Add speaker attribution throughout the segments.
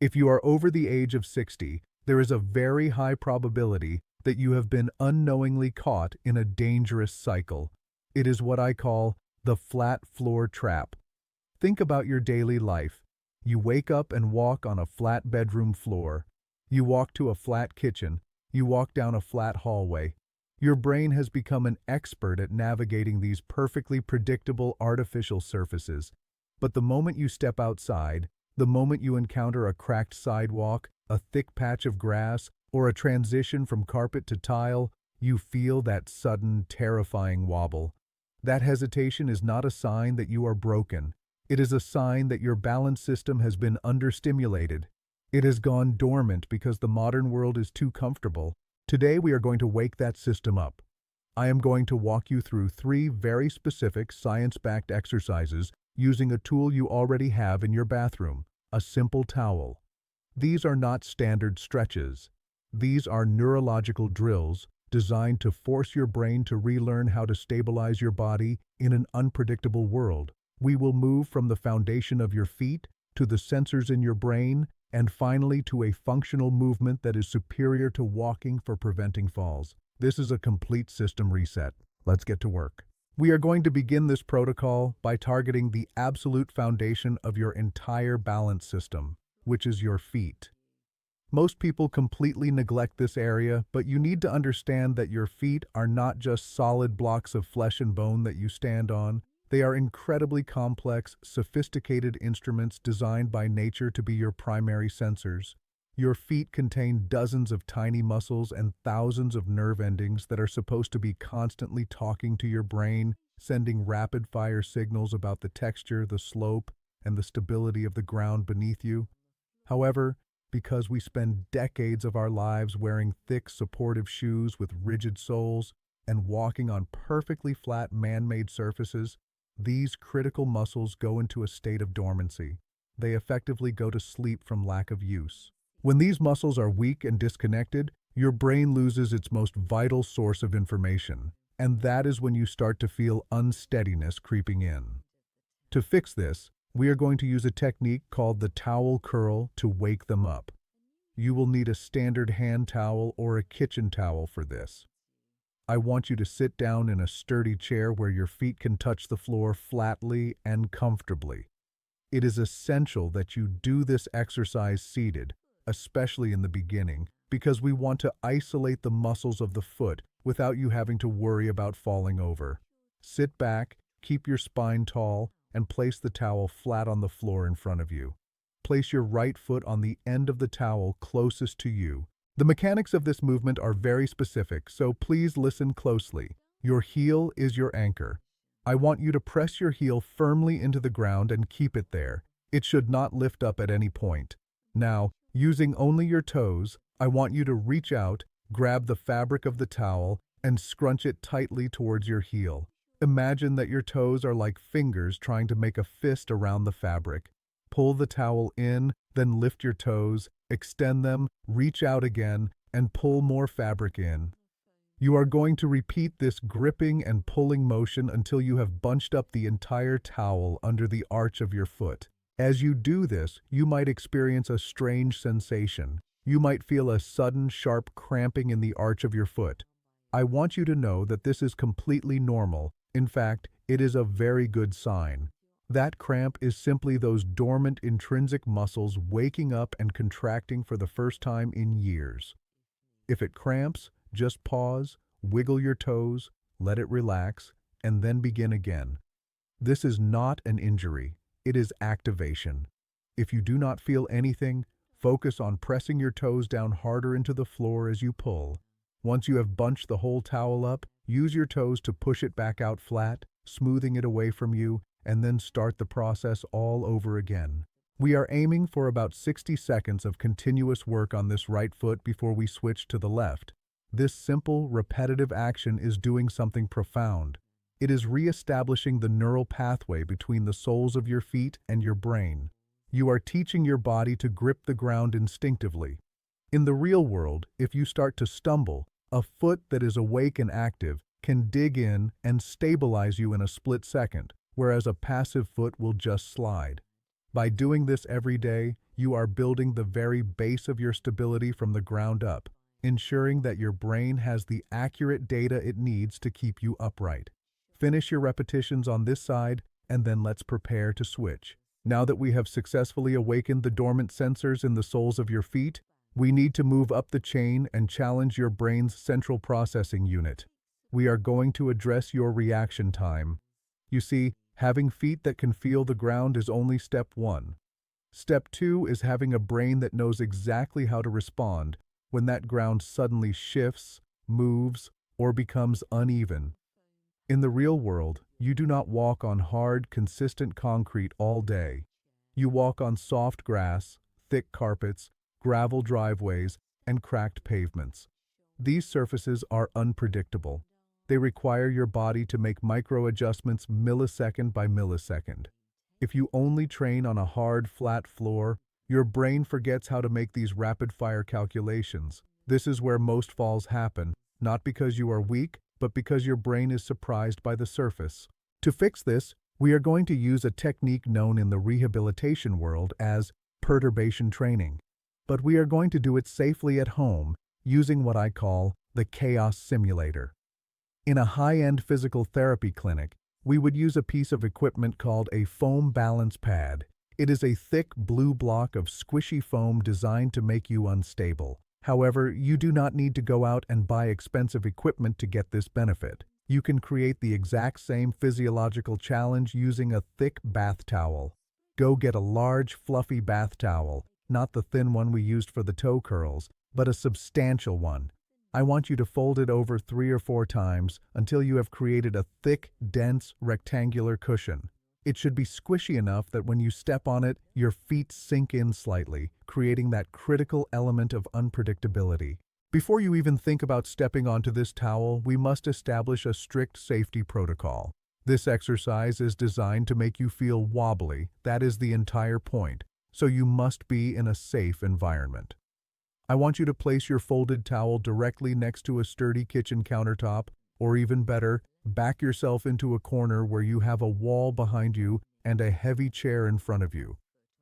Speaker 1: If you are over the age of 60, there is a very high probability that you have been unknowingly caught in a dangerous cycle. It is what I call the flat floor trap. Think about your daily life. You wake up and walk on a flat bedroom floor. You walk to a flat kitchen. You walk down a flat hallway. Your brain has become an expert at navigating these perfectly predictable artificial surfaces. But the moment you step outside, the moment you encounter a cracked sidewalk, a thick patch of grass, or a transition from carpet to tile, you feel that sudden, terrifying wobble. That hesitation is not a sign that you are broken. It is a sign that your balance system has been understimulated. It has gone dormant because the modern world is too comfortable. Today we are going to wake that system up. I am going to walk you through 3 very specific science-backed exercises using a tool you already have in your bathroom, a simple towel. These are not standard stretches. These are neurological drills designed to force your brain to relearn how to stabilize your body in an unpredictable world. We will move from the foundation of your feet to the sensors in your brain and finally to a functional movement that is superior to walking for preventing falls. This is a complete system reset. Let's get to work. We are going to begin this protocol by targeting the absolute foundation of your entire balance system, which is your feet. Most people completely neglect this area, but you need to understand that your feet are not just solid blocks of flesh and bone that you stand on. They are incredibly complex, sophisticated instruments designed by nature to be your primary sensors. Your feet contain dozens of tiny muscles and thousands of nerve endings that are supposed to be constantly talking to your brain, sending rapid-fire signals about the texture, the slope, and the stability of the ground beneath you. However, because we spend decades of our lives wearing thick, supportive shoes with rigid soles and walking on perfectly flat man-made surfaces, these critical muscles go into a state of dormancy. They effectively go to sleep from lack of use. When these muscles are weak and disconnected, your brain loses its most vital source of information, and that is when you start to feel unsteadiness creeping in. To fix this, we are going to use a technique called the towel curl to wake them up. You will need a standard hand towel or a kitchen towel for this. I want you to sit down in a sturdy chair where your feet can touch the floor flatly and comfortably. It is essential that you do this exercise seated, especially in the beginning, because we want to isolate the muscles of the foot without you having to worry about falling over. Sit back, keep your spine tall, and place the towel flat on the floor in front of you. Place your right foot on the end of the towel closest to you. The mechanics of this movement are very specific, so please listen closely. Your heel is your anchor. I want you to press your heel firmly into the ground and keep it there. It should not lift up at any point. Now, using only your toes, I want you to reach out, grab the fabric of the towel, and scrunch it tightly towards your heel. Imagine that your toes are like fingers trying to make a fist around the fabric. Pull the towel in, then lift your toes, extend them, reach out again, and pull more fabric in. You are going to repeat this gripping and pulling motion until you have bunched up the entire towel under the arch of your foot. As you do this, you might experience a strange sensation. You might feel a sudden, sharp cramping in the arch of your foot. I want you to know that this is completely normal. In fact, it is a very good sign. That cramp is simply those dormant intrinsic muscles waking up and contracting for the first time in years. If it cramps, just pause, wiggle your toes, let it relax, and then begin again. This is not an injury. It is activation. If you do not feel anything, focus on pressing your toes down harder into the floor as you pull. Once you have bunched the whole towel up, use your toes to push it back out flat, smoothing it away from you, and then start the process all over again. We are aiming for about 60 seconds of continuous work on this right foot before we switch to the left. This simple, repetitive action is doing something profound. It is re-establishing the neural pathway between the soles of your feet and your brain. You are teaching your body to grip the ground instinctively. In the real world, if you start to stumble, a foot that is awake and active can dig in and stabilize you in a split second, whereas a passive foot will just slide. By doing this every day, you are building the very base of your stability from the ground up, ensuring that your brain has the accurate data it needs to keep you upright. Finish your repetitions on this side, and then let's prepare to switch. Now that we have successfully awakened the dormant sensors in the soles of your feet, we need to move up the chain and challenge your brain's central processing unit. We are going to address your reaction time. You see, having feet that can feel the ground is only step one. Step two is having a brain that knows exactly how to respond when that ground suddenly shifts, moves, or becomes uneven. In the real world, you do not walk on hard, consistent concrete all day. You walk on soft grass, thick carpets, gravel driveways, and cracked pavements. These surfaces are unpredictable. They require your body to make micro-adjustments millisecond by millisecond. If you only train on a hard, flat floor, your brain forgets how to make these rapid-fire calculations. This is where most falls happen, not because you are weak, but because your brain is surprised by the surface. To fix this, we are going to use a technique known in the rehabilitation world as perturbation training. But we are going to do it safely at home, using what I call the chaos simulator. In a high-end physical therapy clinic, we would use a piece of equipment called a foam balance pad. It is a thick blue block of squishy foam designed to make you unstable. However, you do not need to go out and buy expensive equipment to get this benefit. You can create the exact same physiological challenge using a thick bath towel. Go get a large, fluffy bath towel, not the thin one we used for the toe curls, but a substantial one. I want you to fold it over 3 or 4 times until you have created a thick, dense, rectangular cushion. It should be squishy enough that when you step on it, your feet sink in slightly, creating that critical element of unpredictability. Before you even think about stepping onto this towel, we must establish a strict safety protocol. This exercise is designed to make you feel wobbly, that is the entire point, so you must be in a safe environment. I want you to place your folded towel directly next to a sturdy kitchen countertop, or even better, back yourself into a corner where you have a wall behind you and a heavy chair in front of you.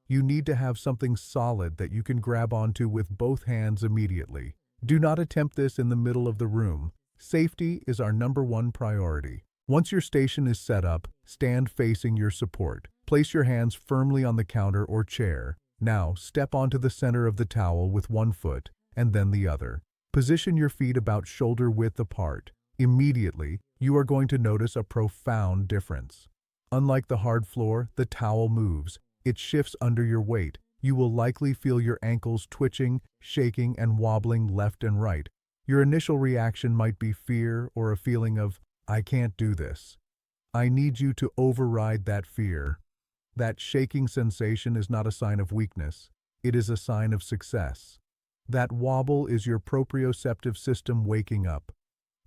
Speaker 1: You need to have something solid that you can grab onto with both hands immediately. Do not attempt this in the middle of the room. Safety is our #1 priority. Once your station is set up, stand facing your support. Place your hands firmly on the counter or chair. Now, step onto the center of the towel with one foot, and then the other. Position your feet about shoulder width apart. Immediately, you are going to notice a profound difference. Unlike the hard floor, the towel moves. It shifts under your weight. You will likely feel your ankles twitching, shaking, and wobbling left and right. Your initial reaction might be fear or a feeling of, "I can't do this." I need you to override that fear. That shaking sensation is not a sign of weakness. It is a sign of success. That wobble is your proprioceptive system waking up.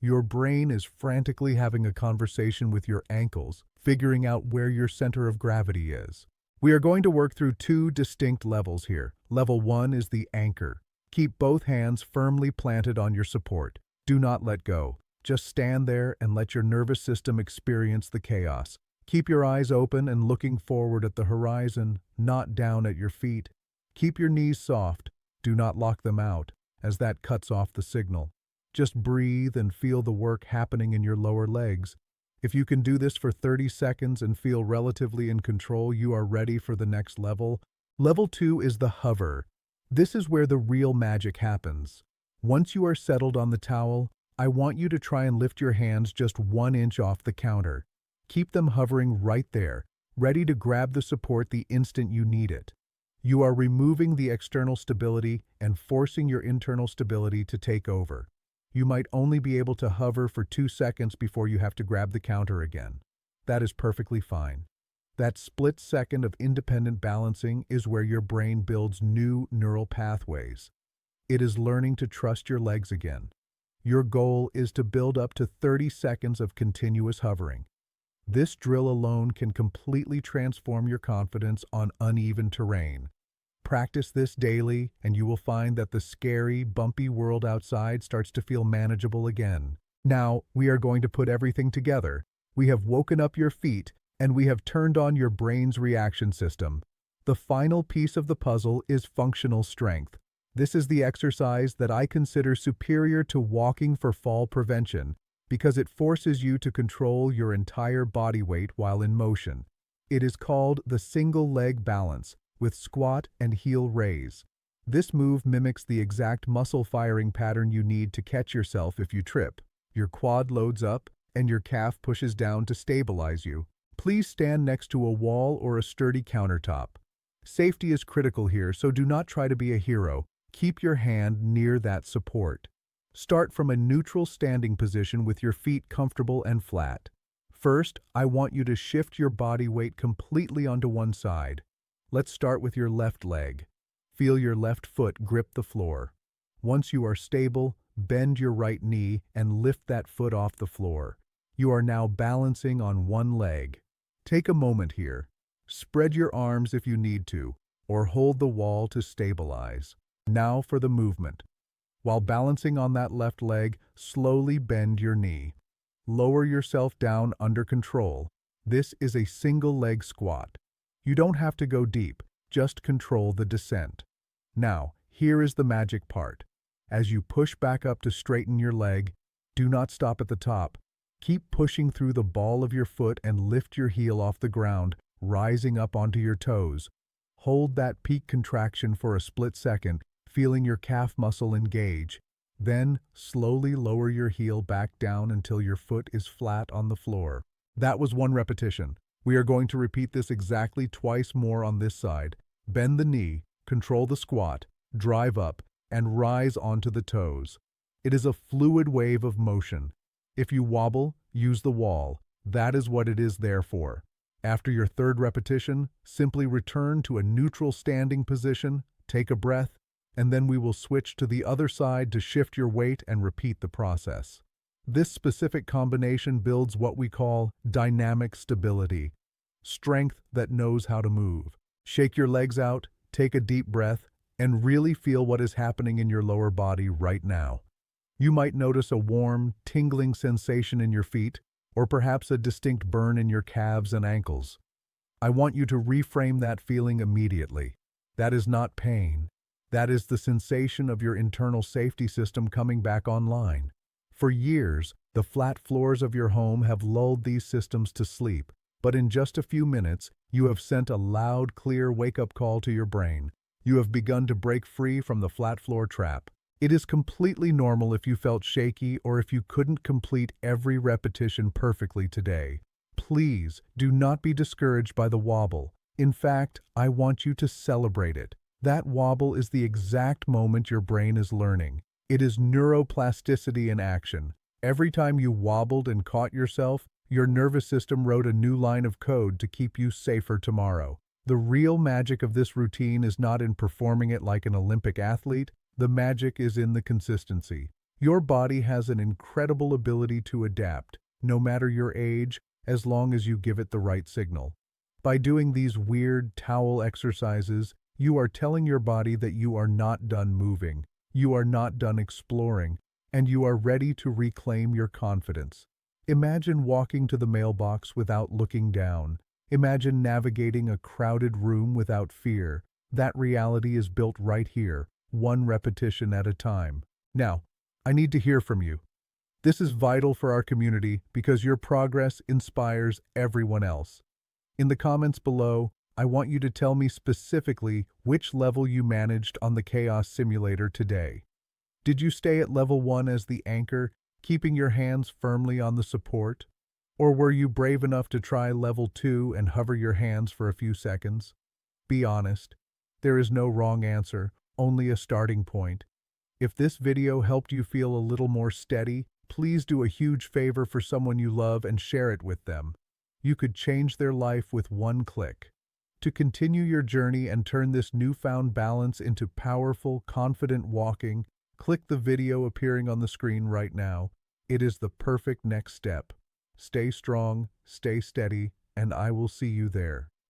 Speaker 1: Your brain is frantically having a conversation with your ankles, figuring out where your center of gravity is. We are going to work through 2 distinct levels here. Level 1 is the anchor. Keep both hands firmly planted on your support. Do not let go. Just stand there and let your nervous system experience the chaos. Keep your eyes open and looking forward at the horizon, not down at your feet. Keep your knees soft. Do not lock them out, as that cuts off the signal. Just breathe and feel the work happening in your lower legs. If you can do this for 30 seconds and feel relatively in control, you are ready for the next level. Level 2 is the hover. This is where the real magic happens. Once you are settled on the towel, I want you to try and lift your hands just 1 inch off the counter. Keep them hovering right there, ready to grab the support the instant you need it. You are removing the external stability and forcing your internal stability to take over. You might only be able to hover for 2 seconds before you have to grab the counter again. That is perfectly fine. That split second of independent balancing is where your brain builds new neural pathways. It is learning to trust your legs again. Your goal is to build up to 30 seconds of continuous hovering. This drill alone can completely transform your confidence on uneven terrain. Practice this daily, and you will find that the scary, bumpy world outside starts to feel manageable again. Now, we are going to put everything together. We have woken up your feet, and we have turned on your brain's reaction system. The final piece of the puzzle is functional strength. This is the exercise that I consider superior to walking for fall prevention because it forces you to control your entire body weight while in motion. It is called the single leg balance with squat and heel raise. This move mimics the exact muscle firing pattern you need to catch yourself if you trip. Your quad loads up and your calf pushes down to stabilize you. Please stand next to a wall or a sturdy countertop. Safety is critical here, so do not try to be a hero. Keep your hand near that support. Start from a neutral standing position with your feet comfortable and flat. First, I want you to shift your body weight completely onto one side. Let's start with your left leg. Feel your left foot grip the floor. Once you are stable, bend your right knee and lift that foot off the floor. You are now balancing on one leg. Take a moment here. Spread your arms if you need to, or hold the wall to stabilize. Now for the movement. While balancing on that left leg, slowly bend your knee. Lower yourself down under control. This is a single leg squat. You don't have to go deep, just control the descent. Now, here is the magic part. As you push back up to straighten your leg, do not stop at the top. Keep pushing through the ball of your foot and lift your heel off the ground, rising up onto your toes. Hold that peak contraction for a split second, feeling your calf muscle engage. Then, slowly lower your heel back down until your foot is flat on the floor. That was one repetition. We are going to repeat this exactly twice more on this side. Bend the knee, control the squat, drive up, and rise onto the toes. It is a fluid wave of motion. If you wobble, use the wall. That is what it is there for. After your third repetition, simply return to a neutral standing position, take a breath, and then we will switch to the other side to shift your weight and repeat the process. This specific combination builds what we call dynamic stability, strength that knows how to move. Shake your legs out, take a deep breath, and really feel what is happening in your lower body right now. You might notice a warm, tingling sensation in your feet, or perhaps a distinct burn in your calves and ankles. I want you to reframe that feeling immediately. That is not pain. That is the sensation of your internal safety system coming back online. For years, the flat floors of your home have lulled these systems to sleep, but in just a few minutes, you have sent a loud, clear wake-up call to your brain. You have begun to break free from the flat floor trap. It is completely normal if you felt shaky or if you couldn't complete every repetition perfectly today. Please do not be discouraged by the wobble. In fact, I want you to celebrate it. That wobble is the exact moment your brain is learning. It is neuroplasticity in action. Every time you wobbled and caught yourself, your nervous system wrote a new line of code to keep you safer tomorrow. The real magic of this routine is not in performing it like an Olympic athlete. The magic is in the consistency. Your body has an incredible ability to adapt, no matter your age, as long as you give it the right signal. By doing these weird towel exercises, you are telling your body that you are not done moving, you are not done exploring, and you are ready to reclaim your confidence. Imagine walking to the mailbox without looking down. Imagine navigating a crowded room without fear. That reality is built right here, one repetition at a time. Now, I need to hear from you. This is vital for our community because your progress inspires everyone else. In the comments below, I want you to tell me specifically which level you managed on the Chaos Simulator today. Did you stay at level 1 as the anchor, keeping your hands firmly on the support? Or were you brave enough to try level 2 and hover your hands for a few seconds? Be honest. There is no wrong answer, only a starting point. If this video helped you feel a little more steady, please do a huge favor for someone you love and share it with them. You could change their life with one click. To continue your journey and turn this newfound balance into powerful, confident walking, click the video appearing on the screen right now. It is the perfect next step. Stay strong, stay steady, and I will see you there.